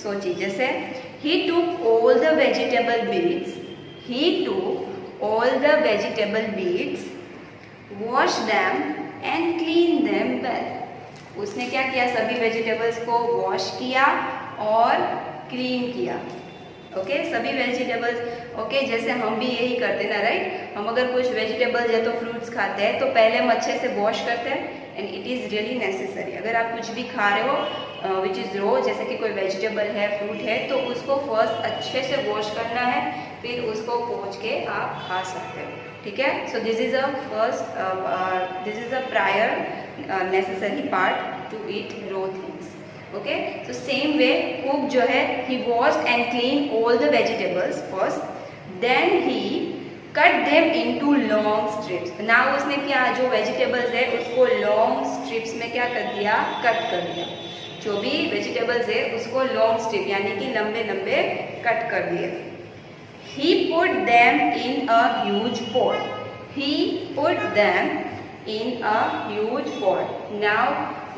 सोचिए, जैसे he took all the vegetable beets, he took all the vegetable beets, washed them and cleaned them well. उसने क्या किया, सभी वेजिटेबल्स को वॉश किया और क्लीन किया। ओके, सभी वेजिटेबल्स। ओके, जैसे हम भी यही करते ना, राइट। हम अगर कुछ वेजिटेबल्स या तो फ्रूट्स खाते हैं तो पहले हम अच्छे से वॉश करते हैं, and it is really necessary. अगर आप कुछ भी खा रहे हो विच इज़ रो, जैसे कि कोई वेजिटेबल है, फ्रूट है, तो उसको फर्स्ट अच्छे से वॉश करना है, फिर उसको पोंछ के आप खा सकते हो, ठीक है। So this is a prior necessary part to eat raw things. Okay, so same way cook जो है, he washed and clean all the vegetables first, then he cut them into long strips. Now उसने क्या, जो vegetables है उसको long strips में क्या कर दिया, कट कर दिया। जो भी वेजिटेबल्स है उसको लॉन्ग स्ट्रिप यानी कि लंबे लंबे कट कर दिए। He put them in a huge pot, he put them in a huge pot. Now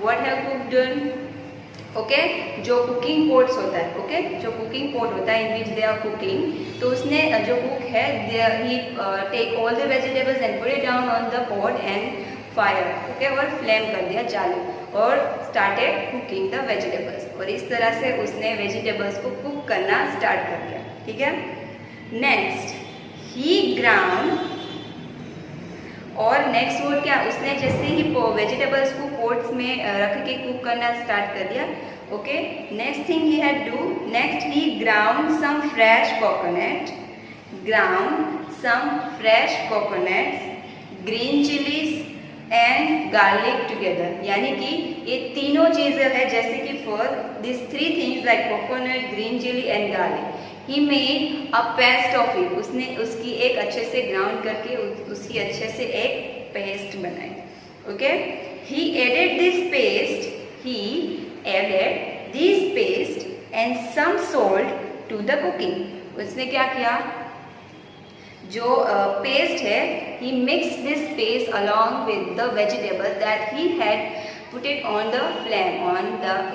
what have cook done? Okay, जो कुकिंग पॉट्स होता है, ओके, जो कुकिंग पॉट होता है इन विच दे आर कुकिंग, तो उसने जो कुक है, he take all the vegetables and put it down on the pot and fire, okay, और फ्लेम कर दिया चालू, और स्टार्टेड कुकिंग द वेजिटेबल्स। और इस तरह से उसने वेजिटेबल्स को कुक करना स्टार्ट कर दिया, ठीक है। नेक्स्ट, ही ग्राउंड, और नेक्स्ट वर्ड क्या, उसने जैसे ही वेजिटेबल्स को पोट्स में रख के कुक करना स्टार्ट कर दिया। Okay, next thing he had do, next he ground some fresh coconut, ground some fresh coconuts, green chillies and garlic together. यानी कि ये तीनों चीज़ें हैं, जैसे कि first this three things like coconut, green chilli and garlic, he made a paste of it. उसने उसकी एक अच्छे से ग्राउंड करके उसकी अच्छे से एक पेस्ट बनाई। Okay, he added this paste, he added this paste and some salt to the cooking. उसने क्या किया, जो पेस्ट है, he mixed this paste along with the vegetables that he had put it on the flame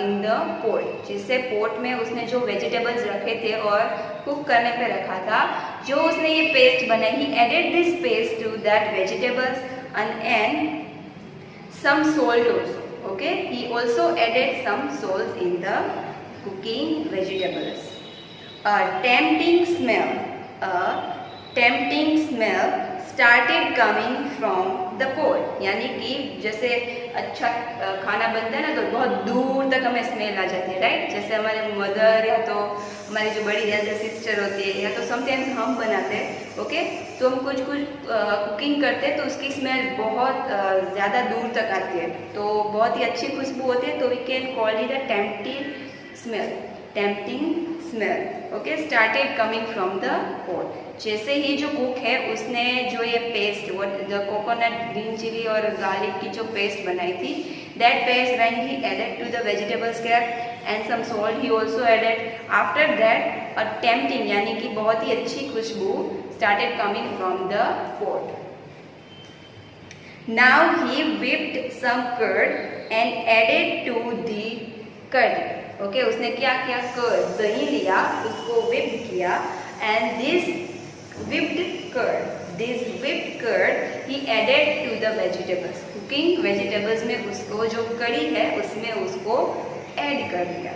in the pot। जिससे pot में उसने जो vegetables रखे थे और कुक करने पे रखा था, जो उसने ये पेस्ट बनाई, he added this paste to that vegetables and some salt also। Okay, he also added some salt in the cooking vegetables। A tempting smell started coming from the pot। यानी कि जैसे अच्छा खाना बनता है ना, तो बहुत दूर तक हमें स्मेल आ जाती है, राइट। जैसे हमारे मदर या तो हमारी जो बड़ी एल्डर सिस्टर होती है, या तो समटाइम्स हम बनाते हैं, ओके, तो हम कुछ कुकिंग करते हैं तो उसकी स्मेल बहुत ज़्यादा दूर तक आती है, तो बहुत ही अच्छी खुशबू होती है, तो we can call it a tempting smell. Okay, started coming from the pot. जैसे ही जो कुक है उसने जो ये paste, the coconut, green chili और गार्लिक की जो पेस्ट बनाई थी, that paste when he added to the vegetables and some salt, he also added. After that a tempting यानी कि बहुत ही अच्छी खुशबू started coming from the pot. Now he whipped some curd and added to the curd। Okay, उसने क्या किया, curd, दही लिया, उसको whip किया, and this whipped curd he added to the vegetables। Cooking vegetables में उसको जो कड़ी है उसमें उसको ऐड कर दिया।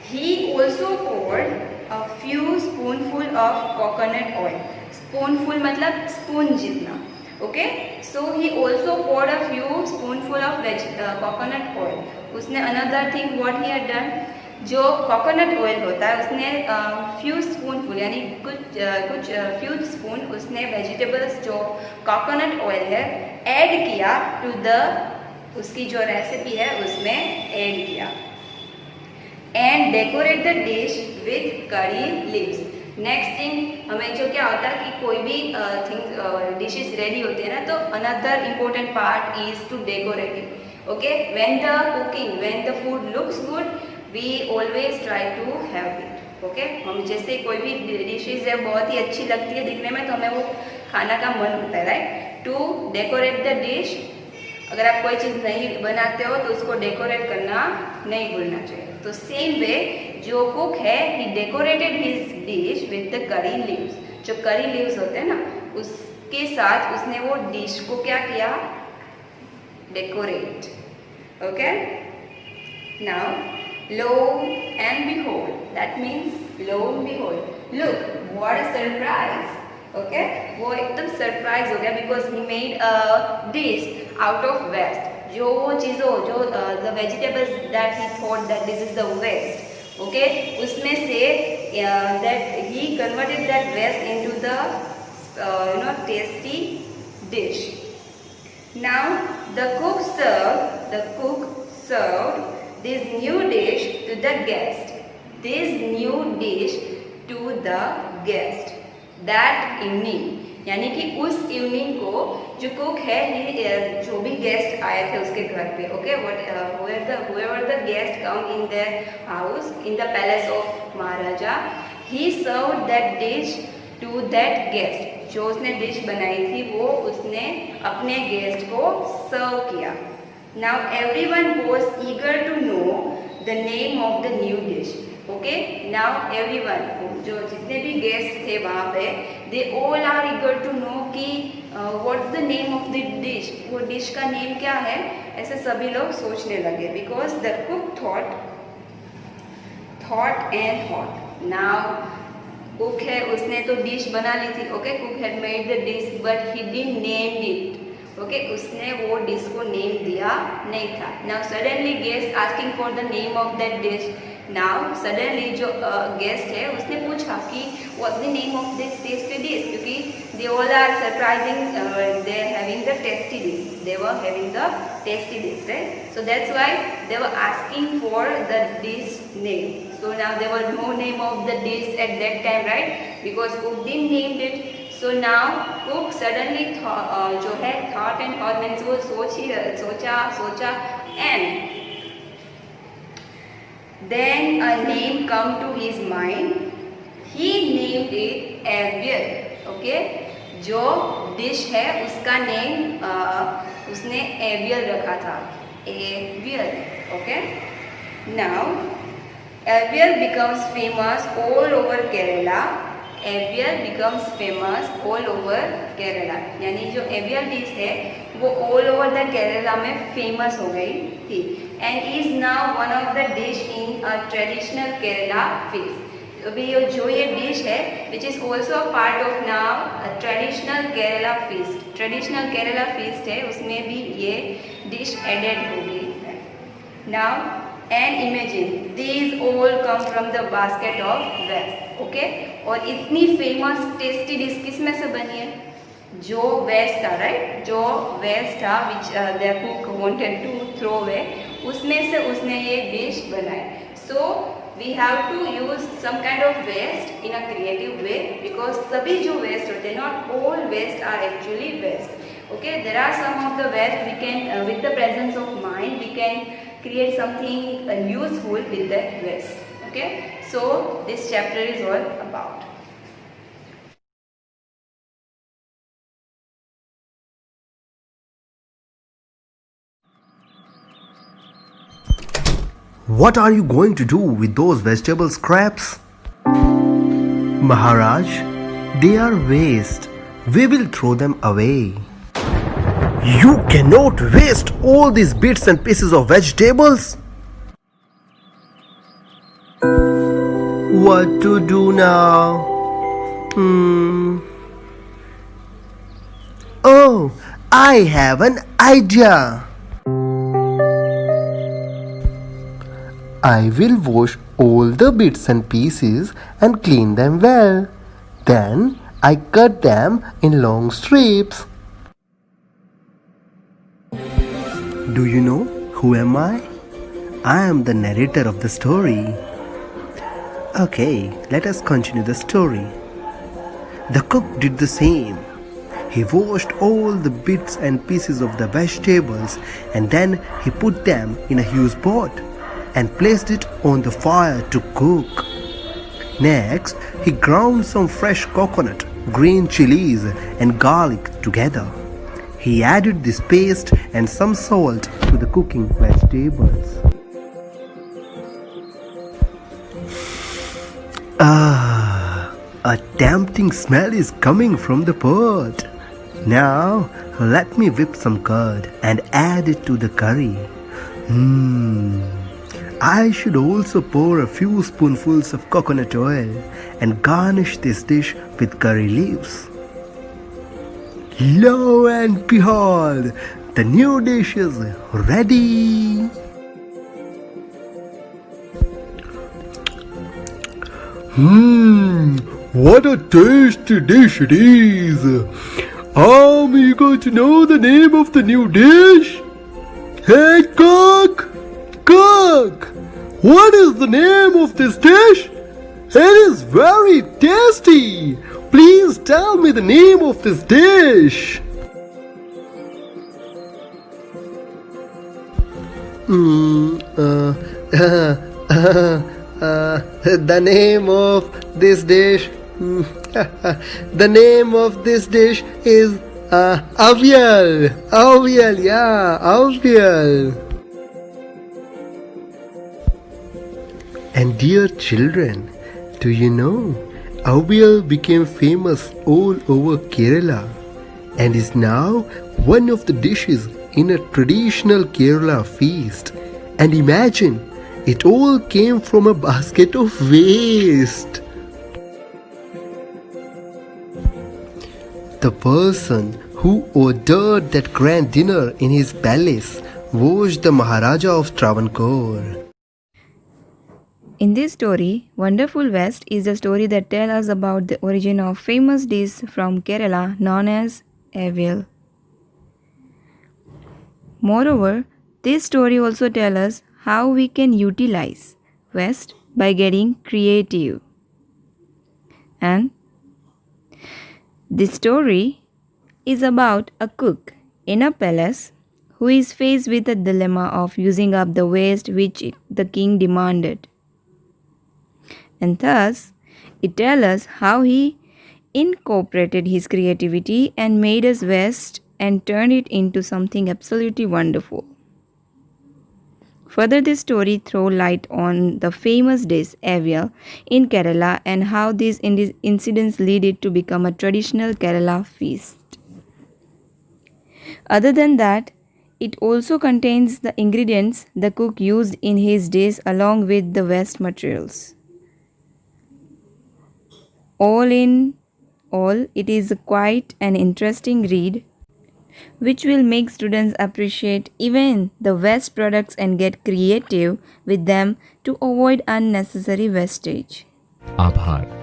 He also poured a few spoonful of coconut oil। spoonful मतलब स्पून जितना, okay, so he also poured a few spoonful of coconut oil। उसने another thing what he had done, जो कोकोनट ऑयल होता है उसने few spoonful यानी कुछ few spoon उसने वेजिटेबल्स जो कोकोनट ऑयल है ऐड किया टू द, उसकी जो रेसिपी है उसमें ऐड किया। And decorate the dish with curry leaves. Next thing, हमें जो क्या होता है कि कोई भी डिशेस रेडी होती है ना, तो another important part is to decorate it. Okay, when the food looks good, we always try to have it। Okay, हम जैसे कोई भी डिशेज है बहुत ही अच्छी लगती है दिखने में, तो हमें वो खाना का मन होता है, right, to decorate the dish. अगर आप कोई चीज़ नहीं बनाते हो तो उसको डेकोरेट करना नहीं भूलना चाहिए। तो सेम वे जो कुक है he decorated his dish with the curry leaves. जो करी लीव्स होते हैं ना, उसके साथ उसने वो डिश को क्या किया, decorate. Okay, now lo and behold, that means lo and behold, look what a surprise. Okay, वो एकदम सरप्राइज हो गया because he made a dish out of waste. जो चीज़ों, जो the vegetables that he thought that this is the waste, okay, उसमें से that he converted that waste into the tasty dish. Now the cook served this new dish to the guest. This new dish to the guest that evening. यानी कि उस evening को जो cook है, जो भी गेस्ट आए थे उसके घर पे, okay, whoever the guest come in their house in the palace of Maharaja, he served that dish to that guest. जो उसने डिश बनाई थी वो उसने अपने गेस्ट को सर्व किया. Now everyone was eager to know the name of the new dish. Okay, now everyone, जो जितने भी गेस्ट थे वहाँ पे, they all are eager to know कि what's the name of the dish, वो डिश का नेम क्या है, ऐसे सभी लोग सोचने लगे. Because the cook thought and thought. Now cook है, उसने तो डिश बना ली थी. Okay, cook had made the dish but he didn't name it. Okay, उसने वो डिश को नेम दिया नहीं था. Now suddenly guest asking for the name of that dish. Now suddenly जो गेस्ट है उसने पूछा कि what the name of this tasty dish, क्योंकि they all are surprising, they are having the tasty dish, they were having the tasty dish, right. So that's why they were asking for the dish name. So now there was no name of the dish at that time, right, because cook didn't name it. So now cook suddenly जो है thought and thought means वो सोचा and then a name come to his mind. He named it Avial. Okay, जो dish है उसका name उसने AVL रखा था, AVL. Okay, now Avial becomes famous all over Kerala. AVL becomes famous all over Kerala. यानी जो एवियल डिश है वो all over द केरला में फेमस हो गई थी. And is now one of the dish in a traditional Kerala feast. अभी जो ये डिश है which is also part of now traditional Kerala feast. Traditional Kerala feast है, उसमें भी ये डिश एडेड हो गई है. Now and imagine these all come from the basket of waste. Okay, और इतनी फेमस टेस्टी डिश किस में से बनी है, जो वेस्ट था, राइट, जो वेस्ट था which the cook wanted to throw away, उसमें से उसने ये डिश बनाई. So we have to use some kind of waste in a creative way, because सभी जो वेस्ट होते हैं, not all waste are actually waste. Okay, there are some of the waste we can with the presence of mind we can create something useful with that waste. Okay, so this chapter is all about. What are you going to do with those vegetable scraps? Maharaj, they are waste. We will throw them away. You cannot waste all these bits and pieces of vegetables. What to do now? Oh, I have an idea. I will wash all the bits and pieces and clean them well. Then I cut them in long strips. Do you know who am I? I am the narrator of the story. Okay, let us continue the story. The cook did the same. He washed all the bits and pieces of the vegetables and then he put them in a huge pot and placed it on the fire to cook. Next, he ground some fresh coconut, green chilies and garlic together. He added this paste and some salt to the cooking vegetables. Ah, a tempting smell is coming from the pot. Now, let me whip some curd and add it to the curry. I should also pour a few spoonfuls of coconut oil and garnish this dish with curry leaves. Lo and behold, the new dish is ready. What a tasty dish it is. I'm eager to know the name of the new dish. Hey, cook! Cook! What is the name of this dish? It is very tasty. Please tell me the name of this dish. The name of this dish. The name of this dish is avial. Avial, yeah, avial. And dear children, do you know, avial became famous all over Kerala and is now one of the dishes in a traditional Kerala feast. And imagine, it all came from a basket of waste. The person who ordered that grand dinner in his palace was the Maharaja of Travancore. In this story, Wonderful West is a story that tells us about the origin of famous dish from Kerala known as avial. Moreover, this story also tells us how we can utilize waste by getting creative. And this story is about a cook in a palace who is faced with a dilemma of using up the waste which the king demanded. And thus, it tells us how he incorporated his creativity and made us waste and turned it into something absolutely wonderful. Further, this story throws light on the famous dish avial in Kerala and how these incidents lead it to become a traditional Kerala feast. Other than that, it also contains the ingredients the cook used in his dish along with the waste materials. All in all, it is quite an interesting read which will make students appreciate even the waste products and get creative with them to avoid unnecessary wastage. आभार।